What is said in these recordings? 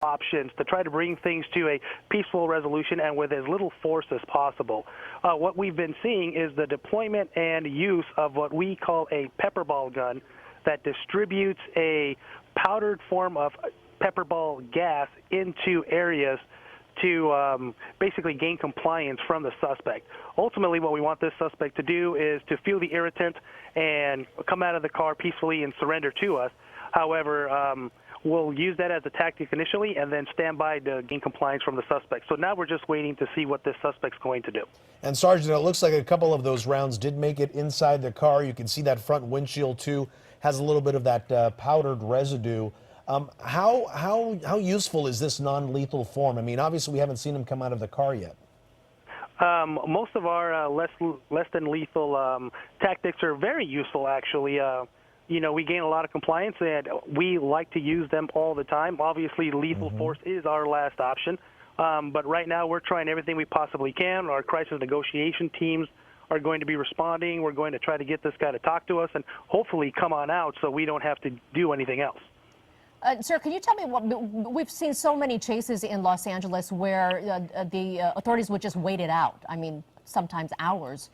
options to try to bring things to a peaceful resolution and with as little force as possible. What we've been seeing is the deployment and use of what we call a pepper ball gun that distributes a powdered form of pepper ball gas into areas to basically gain compliance from the suspect. Ultimately, what we want this suspect to do is to feel the irritant and come out of the car peacefully and surrender to us. However, we'll use that as a tactic initially and then stand by to gain compliance from the suspect. So now we're just waiting to see what this suspect's going to do. And Sergeant, it looks like a couple of those rounds did make it inside the car. You can see that front windshield too has a little bit of that powdered residue. How useful is this non-lethal form? I mean, obviously we haven't seen him come out of the car yet. Most of our less than lethal tactics are very useful, actually. We gain a lot of compliance, and we like to use them all the time. Obviously, lethal force is our last option, but right now we're trying everything we possibly can. Our crisis negotiation teams are going to be responding. We're going to try to get this guy to talk to us and hopefully come on out so we don't have to do anything else. Sir, can you tell me we've seen so many chases in Los Angeles where the authorities would just wait it out. I mean, sometimes hours.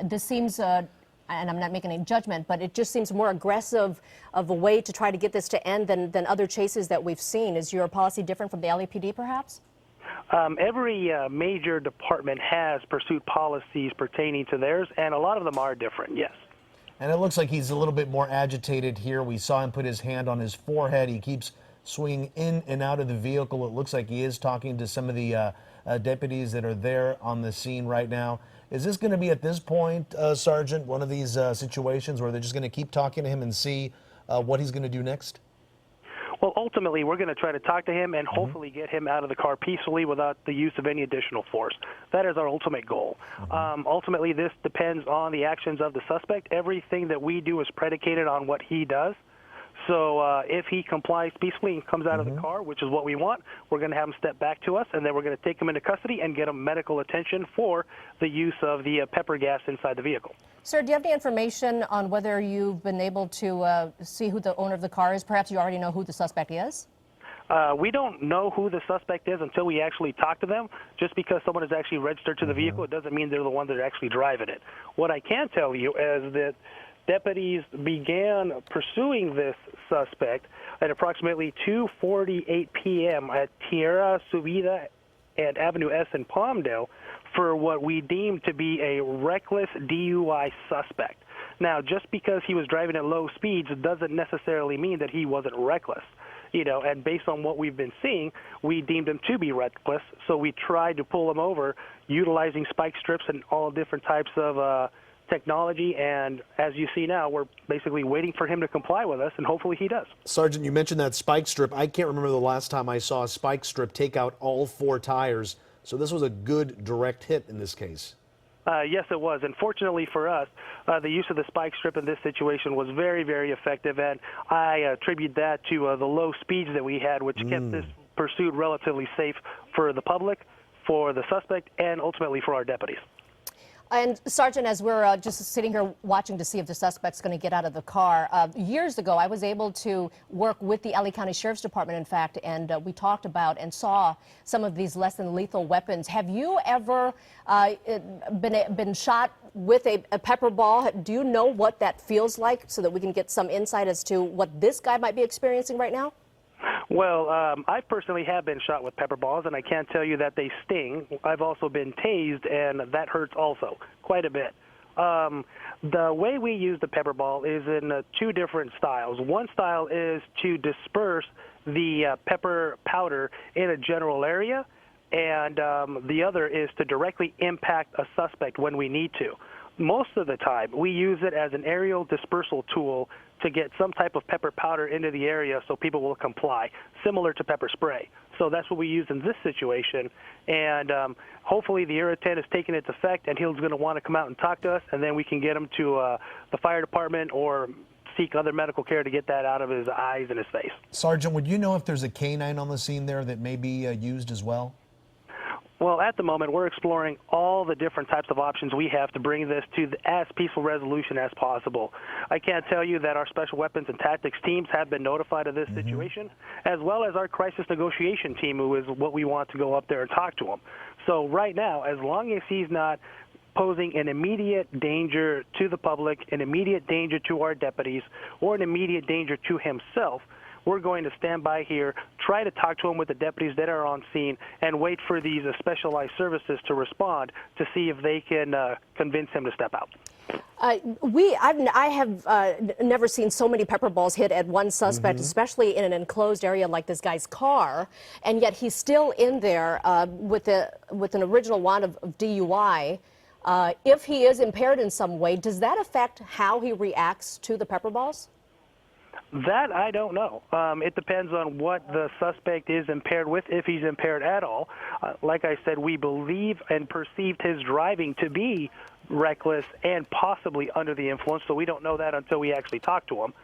This seems, and I'm not making any judgment, but it just seems more aggressive of a way to try to get this to end than other chases that we've seen. Is your policy different from the LAPD, perhaps? Every major department has pursuit policies pertaining to theirs, and a lot of them are different, yes. And it looks like he's a little bit more agitated here. We saw him put his hand on his forehead. He keeps swinging in and out of the vehicle. It looks like he is talking to some of the deputies that are there on the scene right now. Is this going to be, at this point, Sergeant, one of these situations where they're just going to keep talking to him and see what he's going to do next? Well, ultimately, we're going to try to talk to him and hopefully get him out of the car peacefully without the use of any additional force. That is our ultimate goal. Ultimately, this depends on the actions of the suspect. Everything that we do is predicated on what he does. So if he complies peacefully and comes out of the car, which is what we want, we're going to have him step back to us, and then we're going to take him into custody and get him medical attention for the use of the pepper gas inside the vehicle. Sir, do you have any information on whether you've been able to see who the owner of the car is? Perhaps you already know who the suspect is? We don't know who the suspect is until we actually talk to them. Just because someone is actually registered to the vehicle, it doesn't mean they're the one that are actually driving it. What I can tell you is that deputies began pursuing this suspect at approximately 2:48 p.m. at Tierra Subida and Avenue S in Palmdale for what we deem to be a reckless DUI suspect. Now, just because he was driving at low speeds doesn't necessarily mean that he wasn't reckless. And based on what we've been seeing, we deemed him to be reckless, so we tried to pull him over utilizing spike strips and all different types of technology, and as you see now, we're basically waiting for him to comply with us, and hopefully he does. Sergeant, you mentioned that spike strip. I can't remember the last time I saw a spike strip take out all 4 tires, so this was a good direct hit in this case. Yes, it was. And fortunately for us, the use of the spike strip in this situation was very, very effective, and I attribute that to the low speeds that we had, which kept this pursuit relatively safe for the public, for the suspect, and ultimately for our deputies. And Sergeant, as we're just sitting here watching to see if the suspect's going to get out of the car, years ago I was able to work with the LA County Sheriff's Department, in fact, and we talked about and saw some of these less than lethal weapons. Have you ever been shot with a pepper ball? Do you know what that feels like so that we can get some insight as to what this guy might be experiencing right now? Well, I personally have been shot with pepper balls, and I can't tell you that they sting. I've also been tased, and that hurts also quite a bit. The way we use the pepper ball is in 2 different styles. One style is to disperse the pepper powder in a general area, and the other is to directly impact a suspect when we need to. Most of the time, we use it as an aerial dispersal tool to get some type of pepper powder into the area so people will comply, similar to pepper spray. So that's what we use in this situation, and hopefully the irritant has taken its effect, and he's going to want to come out and talk to us, and then we can get him to the fire department or seek other medical care to get that out of his eyes and his face. Sergeant, would you know if there's a canine on the scene there that may be used as well? Well, at the moment, we're exploring all the different types of options we have to bring this to as peaceful resolution as possible. I can't tell you that our special weapons and tactics teams have been notified of this situation, as well as our crisis negotiation team, who is what we want to go up there and talk to him. So right now, as long as he's not posing an immediate danger to the public, an immediate danger to our deputies, or an immediate danger to himself, we're going to stand by here, try to talk to him with the deputies that are on scene, and wait for these specialized services to respond to see if they can convince him to step out. I have never seen so many pepper balls hit at one suspect, especially in an enclosed area like this guy's car, and yet he's still in there with an original warrant of DUI. If he is impaired in some way, does that affect how he reacts to the pepper balls? That I don't know. It depends on what the suspect is impaired with, if he's impaired at all. Like I said, we believe and perceived his driving to be reckless and possibly under the influence, so we don't know that until we actually talk to him.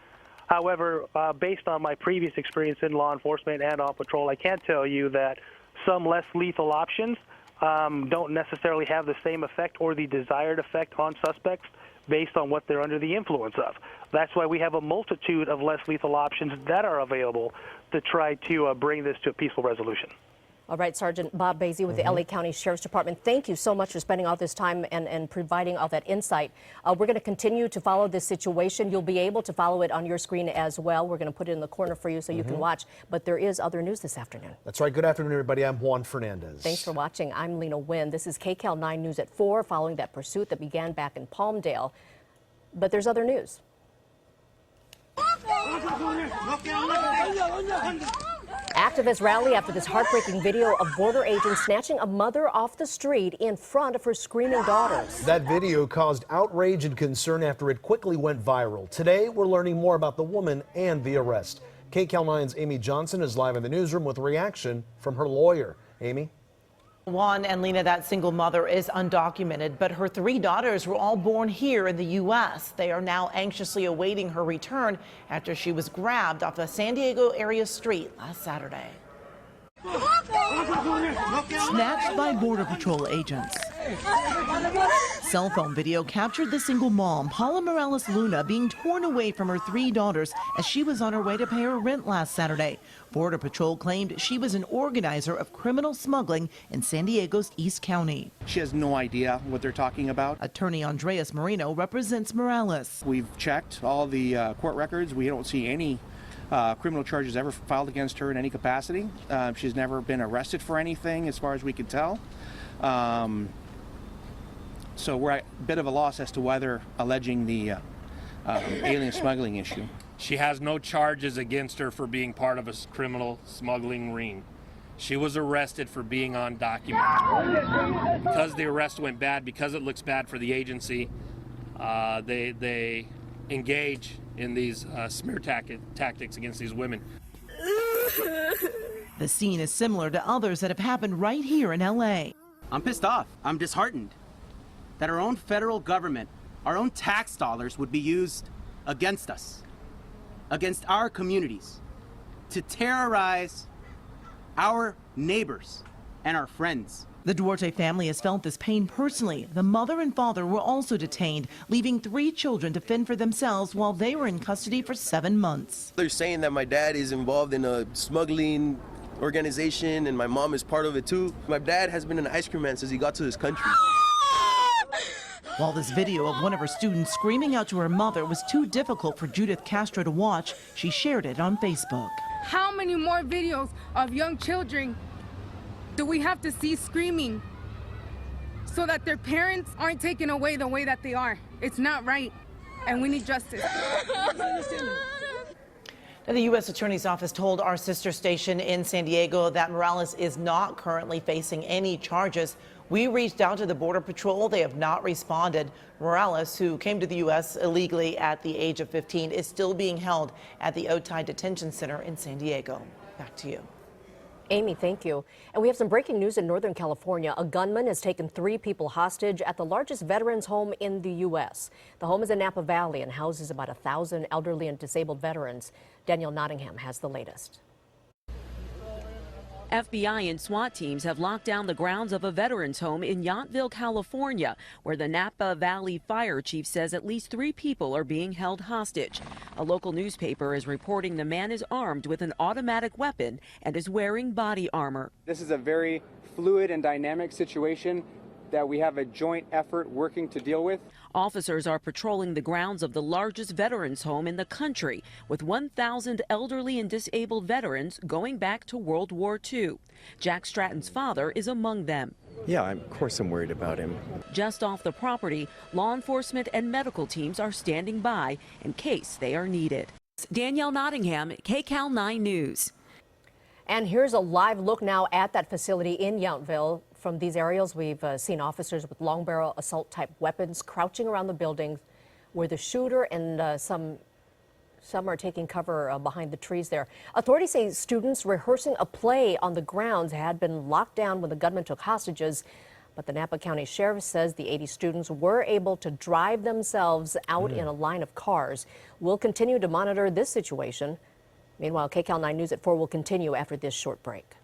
However, based on my previous experience in law enforcement and on patrol, I can tell you that some less lethal options don't necessarily have the same effect or the desired effect on suspects based on what they're under the influence of. That's why we have a multitude of less lethal options that are available to try to bring this to a peaceful resolution. All right, Sergeant Bob Basie with the LA County Sheriff's Department, thank you so much for spending all this time and providing all that insight. We're going to continue to follow this situation. You'll be able to follow it on your screen as well. We're going to put it in the corner for you so you can watch. But there is other news this afternoon. That's right. Good afternoon, everybody. I'm Juan Fernandez. Thanks for watching. I'm Leyna Nguyen. This is KCAL 9 News at 4, following that pursuit that began back in Palmdale. But there's other news. Activists rally after this heartbreaking video of border agents snatching a mother off the street in front of her screaming daughters. That video caused outrage and concern after it quickly went viral. Today, we're learning more about the woman and the arrest. KCAL 9's Amy Johnson is live in the newsroom with a reaction from her lawyer. Amy? Juan and Leyna, that single mother is undocumented, but her 3 daughters were all born here in the U.S. They are now anxiously awaiting her return after she was grabbed off a San Diego area street last Saturday. Snatched by Border Patrol agents. Cell phone video captured the single mom, Paula Morales Luna, being torn away from her 3 daughters as she was on her way to pay her rent last Saturday. Border Patrol claimed she was an organizer of criminal smuggling in San Diego's East County. She has no idea what they're talking about. Attorney Andreas Marino represents Morales. We've checked all the court records. We don't see any criminal charges ever filed against her in any capacity. She's never been arrested for anything as far as we can tell. So we're at a bit of a loss as to whether alleging the alien smuggling issue. She has no charges against her for being part of a criminal smuggling ring. She was arrested for being undocumented. Because the arrest went bad, because it looks bad for the agency, they engage in these smear tactics against these women. The scene is similar to others that have happened right here in L.A. I'm pissed off. I'm disheartened that our own federal government, our own tax dollars would be used against us, against our communities, to terrorize our neighbors and our friends. The Duarte family has felt this pain personally. The mother and father were also detained, leaving 3 children to fend for themselves while they were in custody for 7 months. They're saying that my dad is involved in a smuggling organization and my mom is part of it too. My dad has been an ice cream man since he got to this country. While this video of one of her students screaming out to her mother was too difficult for Judith Castro to watch, she shared it on Facebook. How many more videos of young children do we have to see screaming so that their parents aren't taken away the way that they are? It's not right, and we need justice. Now, the U.S. Attorney's Office told our sister station in San Diego that Morales is not currently facing any charges. We reached out to the Border Patrol. They have not responded. Morales, who came to the U.S. illegally at the age of 15, is still being held at the Otay Detention Center in San Diego. Back to you. Amy, thank you. And we have some breaking news in Northern California. A gunman has taken 3 people hostage at the largest veterans home in the U.S. The home is in Napa Valley and houses about 1,000 elderly and disabled veterans. Danielle Nottingham has the latest. FBI and SWAT teams have locked down the grounds of a veterans home in Yountville, California, where the Napa Valley Fire Chief says at least 3 people are being held hostage. A local newspaper is reporting the man is armed with an automatic weapon and is wearing body armor. This is a very fluid and dynamic situation that we have a joint effort working to deal with. Officers are patrolling the grounds of the largest veterans home in the country, with 1,000 elderly and disabled veterans going back to World War II. Jack Stratton's father is among them. Yeah, of course I'm worried about him. Just off the property, law enforcement and medical teams are standing by in case they are needed. Danielle Nottingham, KCAL 9 News. And here's a live look now at that facility in Yountville. From these aerials, we've seen officers with long barrel assault type weapons crouching around the building where the shooter and some are taking cover behind the trees there. Authorities say students rehearsing a play on the grounds had been locked down when the gunman took hostages. But the Napa County Sheriff says the 80 students were able to drive themselves out in a line of cars. We'll continue to monitor this situation. Meanwhile, KCAL 9 News at 4 will continue after this short break.